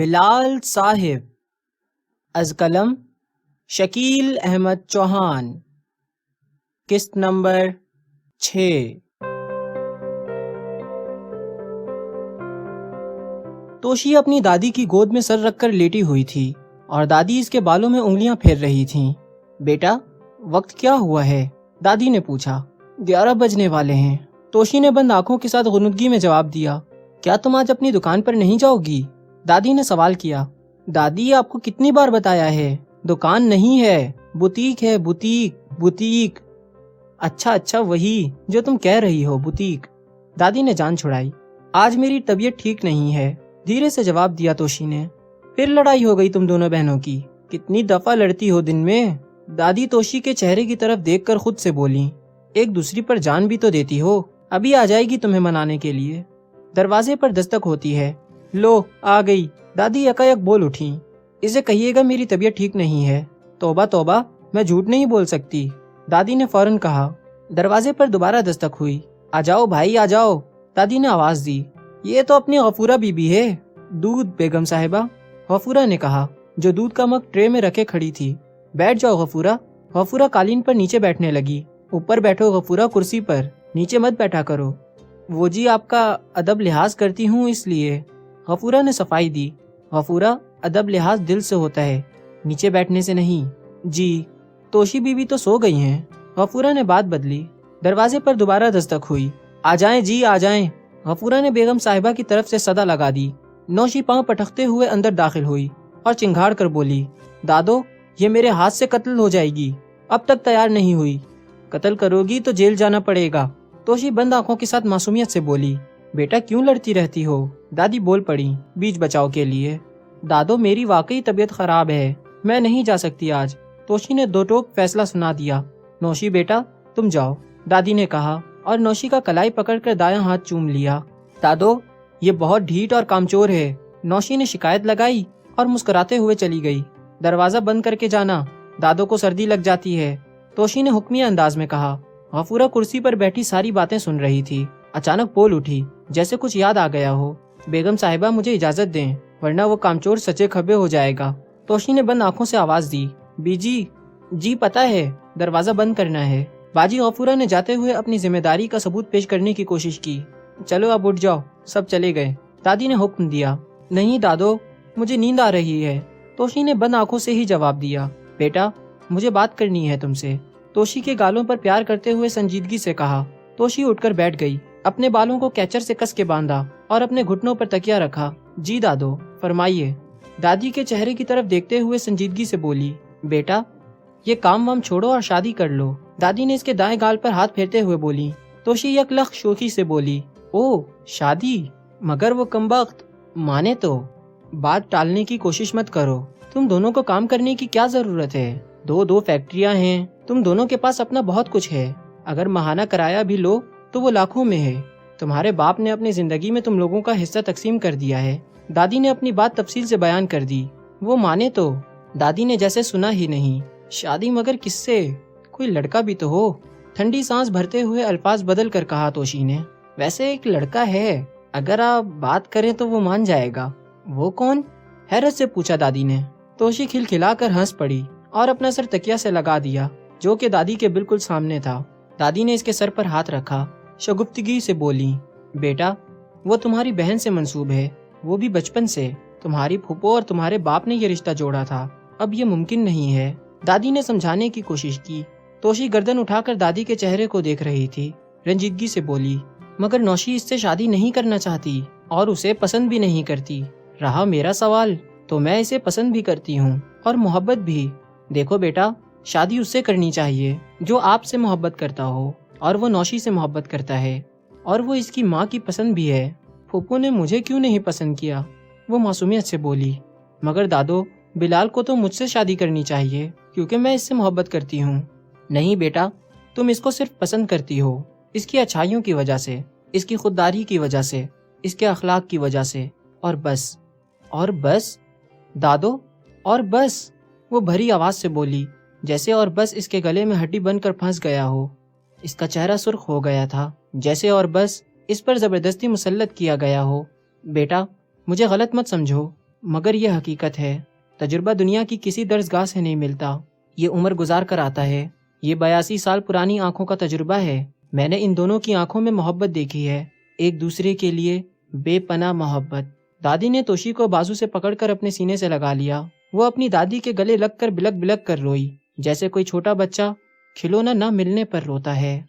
بلال صاحب، از قلم شکیل احمد چوہان، قسط نمبر 6۔ توشی اپنی دادی کی گود میں سر رکھ کر لیٹی ہوئی تھی اور دادی اس کے بالوں میں انگلیاں پھیر رہی تھیں۔ بیٹا، وقت کیا ہوا ہے؟ دادی نے پوچھا۔ 11 بجنے والے ہیں، توشی نے بند آنکھوں کے ساتھ غنودگی میں جواب دیا۔ کیا تم آج اپنی دکان پر نہیں جاؤ گی؟ دادی نے سوال کیا۔ دادی، آپ کو کتنی بار بتایا ہے، دکان نہیں ہے، بوتیک ہے، بوتیک بوتیک۔ اچھا وہی جو تم کہہ رہی ہو، بوتیک۔ دادی نے جان چھڑائی۔ آج میری طبیعت ٹھیک نہیں ہے، دھیرے سے جواب دیا توشی نے۔ پھر لڑائی ہو گئی تم دونوں بہنوں کی؟ کتنی دفعہ لڑتی ہو دن میں؟ دادی توشی کے چہرے کی طرف دیکھ کر خود سے بولی۔ ایک دوسری پر جان بھی تو دیتی ہو، ابھی آ جائے گی تمہیں منانے کے لیے۔ دروازے پر دستک ہوتی ہے۔ لو، آ گئی، دادی یکایک بول اٹھیں۔ اسے کہیے گا میری طبیعت ٹھیک نہیں ہے۔ توبہ توبہ، میں جھوٹ نہیں بول سکتی، دادی نے فوراً کہا۔ دروازے پر دوبارہ دستک ہوئی۔ آ جاؤ بھائی، آ جاؤ، دادی نے آواز دی۔ یہ تو اپنی غفورہ بی بی ہے۔ دودھ بیگم صاحبہ، غفورہ نے کہا، جو دودھ کا مگ ٹرے میں رکھے کھڑی تھی۔ بیٹھ جاؤ غفورہ۔ غفورہ قالین پر نیچے بیٹھنے لگی۔ اوپر بیٹھو غفورہ، کرسی پر، نیچے مت بیٹھا کرو۔ وہ جی، آپ کا ادب لحاظ کرتی ہوں اس لیے، غفورہ نے صفائی دی۔ غفورہ، ادب لحاظ دل سے ہوتا ہے، نیچے بیٹھنے سے نہیں۔ جی، توشی بی بی تو سو گئی ہیں، غفورہ نے بات بدلی۔ دروازے پر دوبارہ دستک ہوئی۔ آ جائیں جی، آ جائیں، غفورہ نے بیگم صاحبہ کی طرف سے صدا لگا دی۔ نوشی پاؤں پٹکتے ہوئے اندر داخل ہوئی اور چنگھاڑ کر بولی، دادو، یہ میرے ہاتھ سے قتل ہو جائے گی، اب تک تیار نہیں ہوئی۔ قتل کرو گی تو جیل جانا پڑے گا، توشی بند آنکھوں کے ساتھ معصومیت سے بولی۔ بیٹا، کیوں لڑتی رہتی ہو؟ دادی بول پڑی بیچ بچاؤ کے لیے۔ دادو، میری واقعی طبیعت خراب ہے، میں نہیں جا سکتی آج، توشی نے دو ٹوک فیصلہ سنا دیا۔ نوشی بیٹا، تم جاؤ، دادی نے کہا اور نوشی کا کلائی پکڑ کر دایاں ہاتھ چوم لیا۔ دادو، یہ بہت ڈھیٹ اور کامچور ہے، نوشی نے شکایت لگائی اور مسکراتے ہوئے چلی گئی۔ دروازہ بند کر کے جانا، دادو کو سردی لگ جاتی ہے، توشی نے حکمیہ انداز میں کہا۔ غفورہ کرسی پر بیٹھی ساری باتیں سن رہی تھی۔ اچانک بول اٹھی، جیسے کچھ یاد آ گیا ہو۔ بیگم صاحبہ، مجھے اجازت دیں، ورنہ وہ کامچور سچے کھبے ہو جائے گا۔ توشی نے بند آنکھوں سے آواز دی، بیجی۔ جی پتہ ہے، دروازہ بند کرنا ہے۔ باجی غفورہ نے جاتے ہوئے اپنی ذمہ داری کا ثبوت پیش کرنے کی کوشش کی۔ چلو اب اٹھ جاؤ، سب چلے گئے، دادی نے حکم دیا۔ نہیں دادو، مجھے نیند آ رہی ہے، توشی نے بند آنکھوں سے ہی جواب دیا۔ بیٹا، مجھے بات کرنی ہے تم سے، توشی کے گالوں پر پیار کرتے ہوئے سنجیدگی سے کہا۔ توشی اٹھ کر بیٹھ گئی، اپنے بالوں کو کیچر سے کس کے باندھا اور اپنے گھٹنوں پر تکیہ رکھا۔ جی دادو، فرمائیے، دادی کے چہرے کی طرف دیکھتے ہوئے سنجیدگی سے بولی۔ بیٹا، یہ کام وام چھوڑو اور شادی کر لو، دادی نے اس کے دائیں گال پر ہاتھ پھیرتے ہوئے بولی۔ توشی یک لخت شوخی سے بولی، او شادی؟ مگر وہ کمبخت مانے تو۔ بات ٹالنے کی کوشش مت کرو، تم دونوں کو کام کرنے کی کیا ضرورت ہے؟ دو فیکٹریاں ہیں، تم دونوں کے پاس اپنا بہت کچھ ہے، اگر ماہانہ کرایہ بھی لو تو وہ لاکھوں میں ہے۔ تمہارے باپ نے اپنی زندگی میں تم لوگوں کا حصہ تقسیم کر دیا ہے، دادی نے اپنی بات تفصیل سے بیان کر دی۔ وہ مانے تو، دادی نے جیسے سنا ہی نہیں۔ شادی مگر کس سے؟ کوئی لڑکا بھی تو ہو، ٹھنڈی سانس بھرتے ہوئے الفاظ بدل کر کہا توشی نے۔ ویسے ایک لڑکا ہے، اگر آپ بات کریں تو وہ مان جائے گا۔ وہ کون؟ حیرت سے پوچھا دادی نے۔ توشی کھلکھلا کر ہنس پڑی اور اپنا سر تکیہ سے لگا دیا، جو کہ دادی کے بالکل سامنے تھا۔ دادی نے اس کے سر پر ہاتھ رکھا، شگفتگی سے بولی، بیٹا، وہ تمہاری بہن سے منسوب ہے، وہ بھی بچپن سے، تمہاری پھوپھو اور تمہارے باپ نے یہ رشتہ جوڑا تھا، اب یہ ممکن نہیں ہے، دادی نے سمجھانے کی کوشش کی۔ توشی گردن اٹھا کر دادی کے چہرے کو دیکھ رہی تھی، رنجیدگی سے بولی، مگر نوشی اس سے شادی نہیں کرنا چاہتی اور اسے پسند بھی نہیں کرتی۔ رہا میرا سوال تو میں اسے پسند بھی کرتی ہوں اور محبت بھی۔ دیکھو بیٹا، شادی اس سے کرنی چاہیے جو آپ سے محبت کرتا ہو، اور وہ نوشی سے محبت کرتا ہے، اور وہ اس کی ماں کی پسند بھی ہے۔ پھوپھو نے مجھے کیوں نہیں پسند کیا؟ وہ معصومیت سے بولی۔ مگر دادو، بلال کو تو مجھ سے شادی کرنی چاہیے کیونکہ میں اس سے محبت کرتی ہوں۔ نہیں بیٹا، تم اس کو صرف پسند کرتی ہو، اس کی اچھائیوں کی وجہ سے، اس کی خودداری کی وجہ سے، اس کے اخلاق کی وجہ سے، اور بس۔ اور بس دادو، اور بس، وہ بھری آواز سے بولی، جیسے اور بس اس کے گلے میں ہڈی بن کر پھنس گیا ہو۔ اس کا چہرہ سرخ ہو گیا تھا، جیسے اور بس اس پر زبردستی مسلط کیا گیا ہو۔ بیٹا، مجھے غلط مت سمجھو، مگر یہ حقیقت ہے، تجربہ دنیا کی کسی درسگاہ سے نہیں ملتا، یہ عمر گزار کر آتا ہے۔ یہ 82 سال پرانی آنکھوں کا تجربہ ہے۔ میں نے ان دونوں کی آنکھوں میں محبت دیکھی ہے، ایک دوسرے کے لیے بے پناہ محبت۔ دادی نے توشی کو بازو سے پکڑ کر اپنے سینے سے لگا لیا۔ وہ اپنی دادی کے گلے لگ کر بلک بلک کر روئی، جیسے کوئی چھوٹا بچہ کھلونا نہ ملنے پر روتا ہے۔